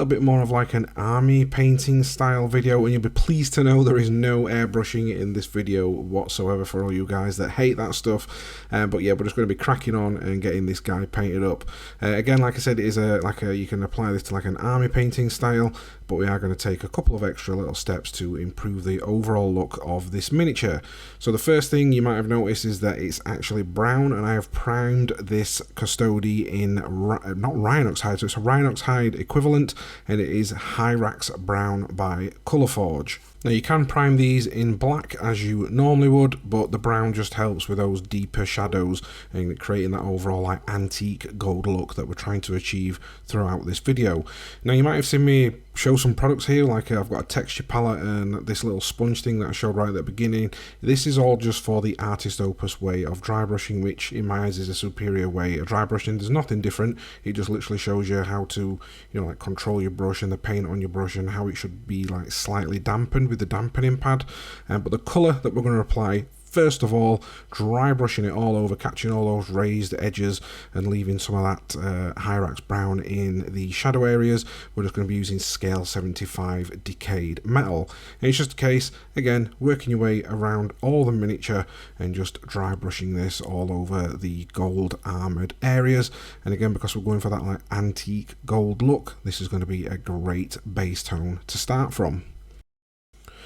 a bit more of like an army painting style video, and you'll be pleased to know there is no airbrushing in this video whatsoever for all you guys that hate that stuff. But yeah, we're just going to be cracking on and getting this guy painted up. Again, like I said, it is you can apply this to like an army painting style, but we are going to take a couple of extra little steps to improve the overall look of this miniature. So the first thing you might have noticed is that it's actually brown, and I have primed this Custode in not Rhinox hide, so it's a Rhinox hide equivalent, and it is Hyrax brown by Colourforge. Now you can prime these in black as you normally would, but the brown just helps with those deeper shadows and creating that overall like antique gold look that we're trying to achieve throughout this video. Now you might have seen me show some products here, like I've got a texture palette and this little sponge thing that I showed right at the beginning. This is all just for the artist opus way of dry brushing, which in my eyes is a superior way of dry brushing. There's nothing different, it just literally shows you how to, you know, like control your brush and the paint on your brush and how it should be like slightly dampened with the dampening pad. But the colour that we're going to apply, first of all, dry brushing it all over, catching all those raised edges and leaving some of that Hyrax brown in the shadow areas. We're just going to be using scale 75 decayed metal. And it's just a case, again, working your way around all the miniature and just dry brushing this all over the gold armoured areas. And again, because we're going for that like antique gold look, this is going to be a great base tone to start from.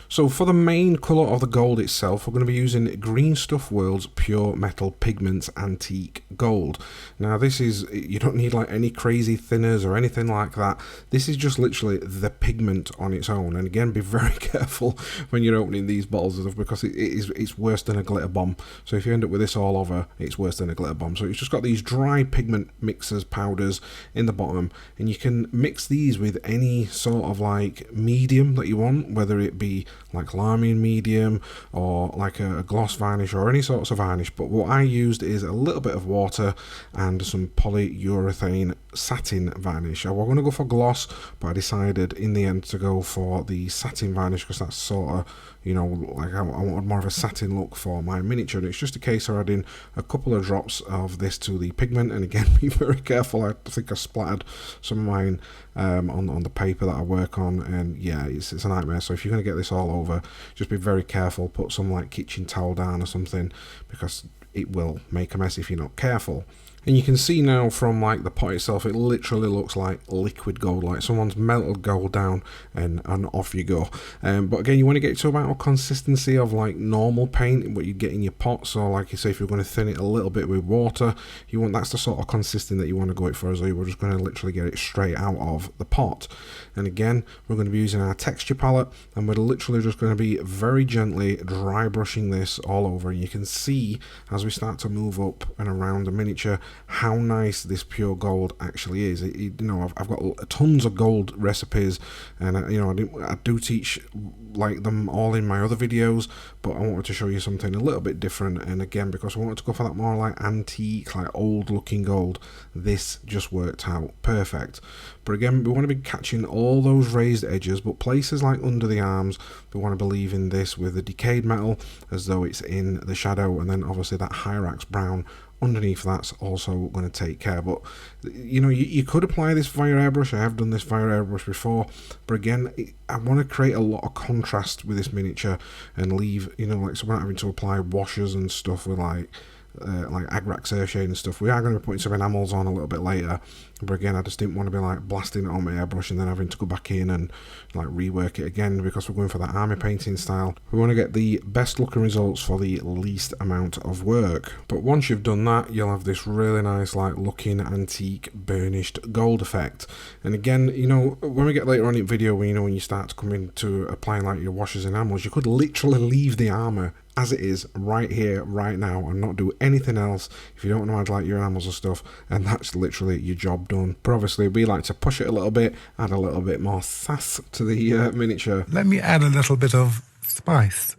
So for the main colour of the gold itself, we're going to be using Green Stuff World's Pure Metal Pigments Antique Gold. Now this is, you don't need like any crazy thinners or anything like that. This is just literally the pigment on its own. And again, be very careful when you're opening these bottles of stuff, because it's worse than a glitter bomb. So if you end up with this all over, it's worse than a glitter bomb. So it's just got these dry pigment mixers, powders in the bottom, and you can mix these with any sort of like medium that you want, whether it be like Larmian medium or like a gloss varnish or any sorts of varnish. But what I used is a little bit of water and some polyurethane satin varnish. I was going to go for gloss, but I decided in the end to go for the satin varnish because that's sort of, you know, like I wanted more of a satin look for my miniature. And it's just a case of adding a couple of drops of this to the pigment, and again, be very careful. I think I splattered some of mine on the paper that I work on, and yeah, it's a nightmare. So if you're going to get this all over, just be very careful. Put some like kitchen towel down or something, because it will make a mess if you're not careful. And you can see now from like the pot itself, it literally looks like liquid gold, like someone's melted gold down and off you go. But again, you want to get to about a consistency of like normal paint, what you get in your pot. So like you say, if you're going to thin it a little bit with water, you want, that's the sort of consistency that you want to go it for, as though you were just going to literally get it straight out of the pot. And again, we're going to be using our texture palette, and we're literally just going to be very gently dry brushing this all over. And you can see as we start to move up and around the miniature how nice this pure gold actually is. You know, I've got tons of gold recipes, and you know, I do teach like them all in my other videos, but I wanted to show you something a little bit different. And again, because I wanted to go for that more like antique, like old looking gold, this just worked out perfect. But again, we want to be catching all those raised edges, but places like under the arms, we want to be leaving this with the decayed metal as though it's in the shadow, and then obviously that Hyrax brown underneath that's also going to take care. But you know, you could apply this via airbrush. I have done this via airbrush before, but again, I want to create a lot of contrast with this miniature and leave, you know, like, so we're not having to apply washers and stuff with like Agrax Earthshade and stuff. We are going to be putting some enamels on a little bit later, but again, I just didn't want to be like blasting it on my airbrush and then having to go back in and like rework it again, because we're going for that army painting style. We want to get the best looking results for the least amount of work. But once you've done that, you'll have this really nice like looking antique burnished gold effect. And again, you know, when we get later on in the video, you know, when you start to come into applying like your washers and enamels, you could literally leave the armor as it is right here, right now, and not do anything else if you don't want to add like your enamels and stuff, and that's literally your job done. But obviously we like to push it a little bit, add a little bit more sass to the miniature. Let me add a little bit of spice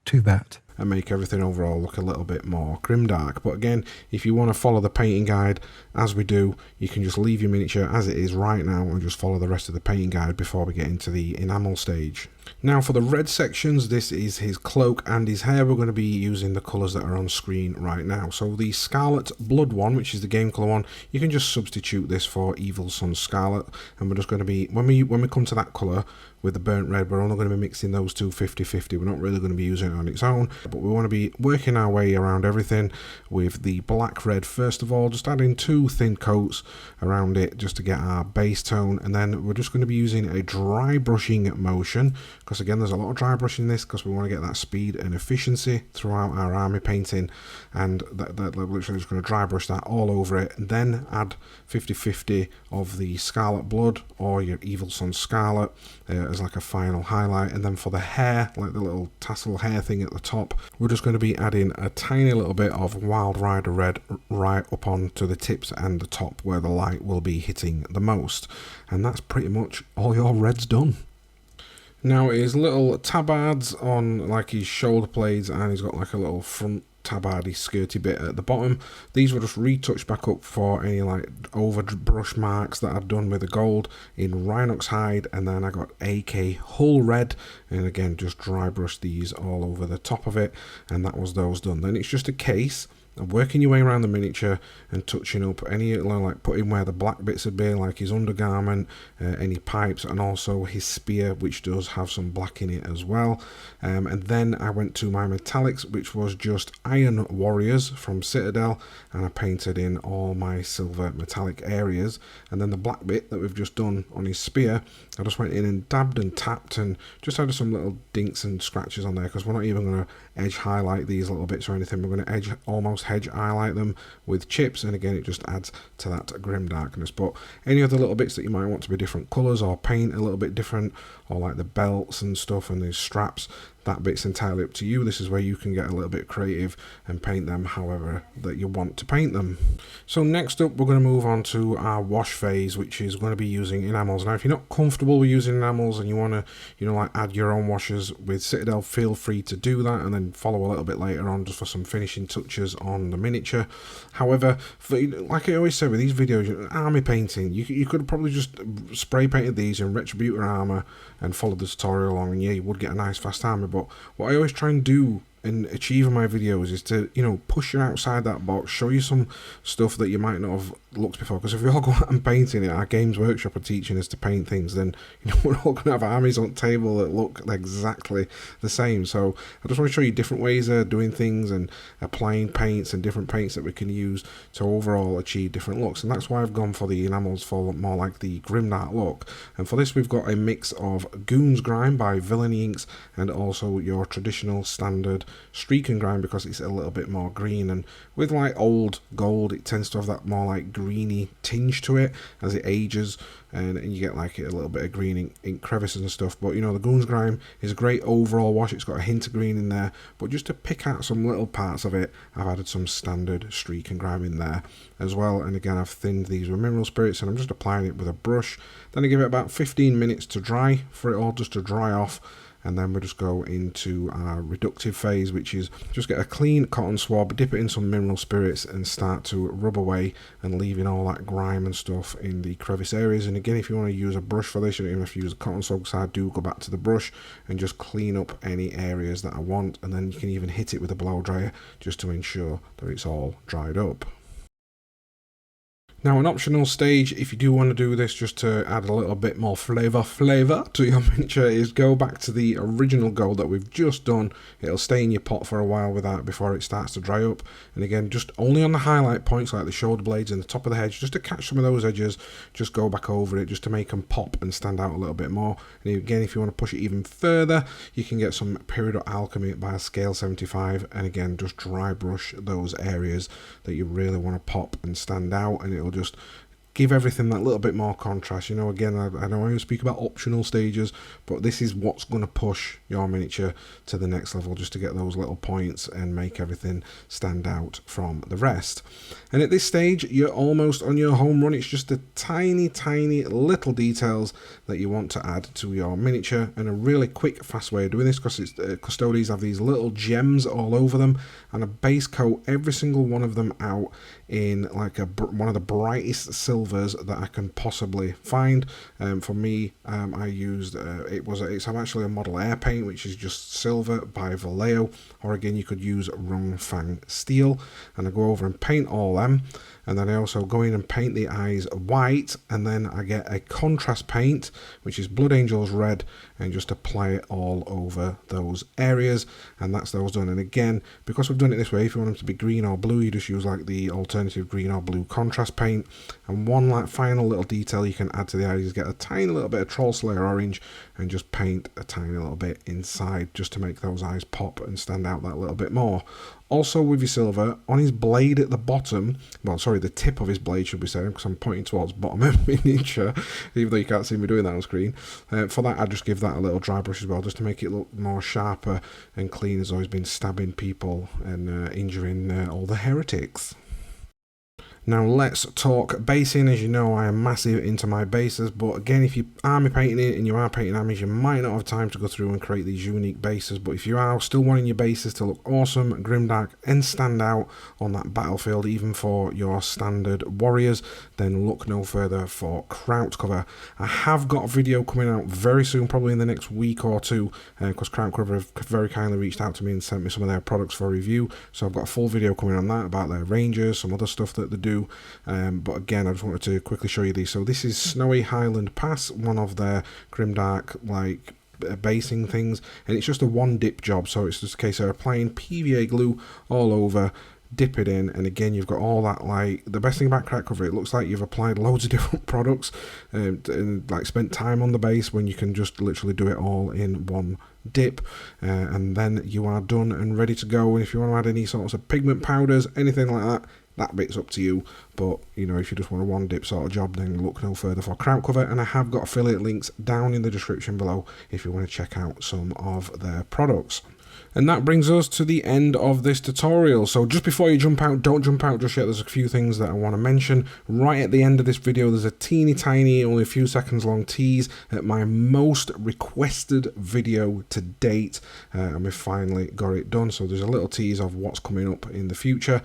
to that. and make everything overall look a little bit more grimdark. But again, if you want to follow the painting guide as we do, you can just leave your miniature as it is right now and just follow the rest of the painting guide before we get into the enamel stage. Now for the red sections, this is his cloak and his hair. We're going to be using the colours that are on screen right now. So the Scarlet Blood one, which is the game colour one, you can just substitute this for Evil Sunz Scarlet, and we're just going to be, when we come to that colour with the burnt red, we're only going to be mixing those two 50-50. We're not really going to be using it on its own, but we want to be working our way around everything with the black red first of all, just adding 2 thin coats around it just to get our base tone, and then we're just going to be using a dry brushing motion, because again there's a lot of dry brushing in this because we want to get that speed and efficiency throughout our army painting, and that literally just going to dry brush that all over it, and then add 50-50 of the Scarlet Blood or your Evil Sunz Scarlet as like a final highlight. And then for the hair, like the little tassel hair thing at the top, we're just going to be adding a tiny little bit of Wild Rider red right up onto the tips and the top where the light will be hitting the most, and that's pretty much all your reds done. Now his little tabards on like his shoulder blades, and he's got like a little front tabardy skirty bit at the bottom. These were just retouched back up for any like over brush marks that I've done with the gold in Rhinox hide, and then I got AK Hull red, and again just dry brushed these all over the top of it, and that was those done. Then it's just a case of working your way around the miniature and touching up any, like putting where the black bits would be, like his undergarment, any pipes, and also his spear, which does have some black in it as well. And then I went to my metallics, which was just Iron Warriors from Citadel, and I painted in all my silver metallic areas. And then the black bit that we've just done on his spear, I just went in and dabbed and tapped and just added some little dinks and scratches on there, because we're not even going to edge highlight these little bits or anything. We're going to almost hedge highlight them with chips, and again it just adds to that grim darkness. But any other little bits that you might want to be different colours or paint a little bit different, or like the belts and stuff and these straps, that bit's entirely up to you. This is where you can get a little bit creative and paint them however that you want to paint them. So next up we're going to move on to our wash phase, which is going to be using enamels. Now if you're not comfortable with using enamels and you want to, you know, like add your own washes with Citadel, feel free to do that, and then follow a little bit later on just for some finishing touches on the miniature. However, like I always say with these videos, army painting, you could probably just spray painted these in Retributor armor and follow the tutorial along, and yeah, you would get a nice fast army. But what I always try and do and achieve in my videos is to, you know, push you outside that box, show you some stuff that you might not have looked before. Because if we all go out and painting it, our Games Workshop are teaching us to paint things, then, you know, we're all going to have armies on table that look exactly the same. So I just want to show you different ways of doing things and applying paints and different paints that we can use to overall achieve different looks. And that's why I've gone for the enamels for more like the Grimdark look. And for this we've got a mix of Goons Grime by Villainy Inks and also your traditional standard streak and grime, because it's a little bit more green, and with like old gold it tends to have that more like greeny tinge to it as it ages, and you get like a little bit of green ink crevices and stuff. But you know, the Goons Grime is a great overall wash. It's got a hint of green in there, but just to pick out some little parts of it, I've added some standard streak and grime in there as well. And again, I've thinned these with mineral spirits, and I'm just applying it with a brush. Then I give it about 15 minutes to dry, for it all just to dry off. And then we'll just go into our reductive phase, which is just get a clean cotton swab, dip it in some mineral spirits and start to rub away and leaving all that grime and stuff in the crevice areas. And again, if you want to use a brush for this, you don't even have to use a cotton swab, so I do go back to the brush and just clean up any areas that I want, and then you can even hit it with a blow dryer just to ensure that it's all dried up. Now, an optional stage, if you do want to do this just to add a little bit more flavour to your miniature, is go back to the original gold that we've just done. It'll stay in your pot for a while with that before it starts to dry up. And again, just only on the highlight points like the shoulder blades and the top of the hedge, just to catch some of those edges, just go back over it just to make them pop and stand out a little bit more. And again, if you want to push it even further, you can get some Peridot Alchemy by a scale 75, and again, just dry brush those areas that you really want to pop and stand out, and it'll just give everything that little bit more contrast. You know, again, I know I always speak about optional stages, but this is what's going to push your miniature to the next level, just to get those little points and make everything stand out from the rest. And at this stage, you're almost on your home run. It's just the tiny little details that you want to add to your miniature, and a really quick, fast way of doing this, because it's Custodes have these little gems all over them, and a base coat every single one of them out in like one of the brightest silvers that I can possibly find. For me, I used it's actually a model air paint, which is just silver by Vallejo, or again you could use Rongfang steel, and I go over and paint all them. And then I also go in and paint the eyes white, and then I get a contrast paint, which is Blood Angels red, and just apply it all over those areas, and that's those done. And again, because we've done it this way, if you want them to be green or blue, you just use like the alternative green or blue contrast paint. And one like final little detail you can add to the eyes is get a tiny little bit of Troll Slayer orange and just paint a tiny little bit inside, just to make those eyes pop and stand out that little bit more. Also with your silver, on his blade at the bottom, well sorry, the tip of his blade should be said, because I'm pointing towards bottom of miniature, even though you can't see me doing that on screen. For that I just give that a little dry brush as well, just to make it look more sharper and clean, as though he's been stabbing people and injuring all the heretics. Now let's talk basing. As you know, I am massive into my bases, but again, if you're army painting it and you are painting armies, you might not have time to go through and create these unique bases. But if you are still wanting your bases to look awesome, grimdark, and stand out on that battlefield, even for your standard warriors, then look no further for Kraut cover. I have got a video coming out very soon, probably in the next week or two, because Kraut cover have very kindly reached out to me and sent me some of their products for review. So I've got a full video coming on that, about their rangers, some other stuff that they do. But again, I just wanted to quickly show you these. So this is Snowy Highland Pass, one of their grimdark like basing things, and it's just a one dip job. So it's just a case of applying PVA glue all over, dip it in, and again you've got all that, like the best thing about Kraut cover, it looks like you've applied loads of different products and like spent time on the base, when you can just literally do it all in one dip, and then you are done and ready to go. And if you want to add any sorts of pigment powders, anything like that, that bit's up to you. But you know, if you just want a one dip sort of job, then look no further for Kraut cover. And I have got affiliate links down in the description below if you want to check out some of their products. And that brings us to the end of this tutorial. So just before you jump out, don't jump out just yet, there's a few things that I want to mention. Right at the end of this video, there's a teeny tiny, only a few seconds long tease at my most requested video to date, and we finally got it done. So there's a little tease of what's coming up in the future.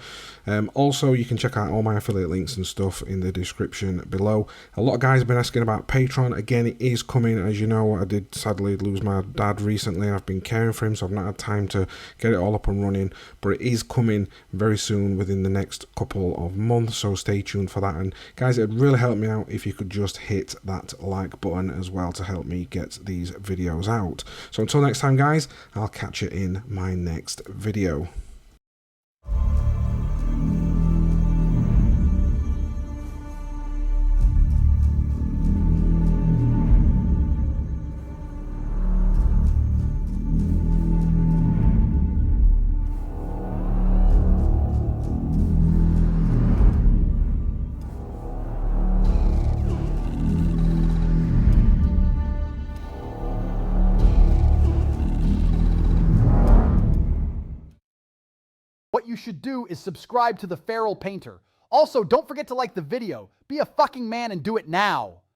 Also, you can check out all my affiliate links and stuff in the description below. A lot of guys have been asking about Patreon. Again, it is coming. As you know, I did sadly lose my dad recently. I've been caring for him, so I've not had time to get it all up and running, but it is coming very soon, within the next couple of months, so stay tuned for that. And guys, it would really help me out if you could just hit that like button as well, to help me get these videos out. So until next time guys, I'll catch you in my next video. What you should do is subscribe to the Feral Painter. Also, don't forget to like the video. Be a fucking man and do it now.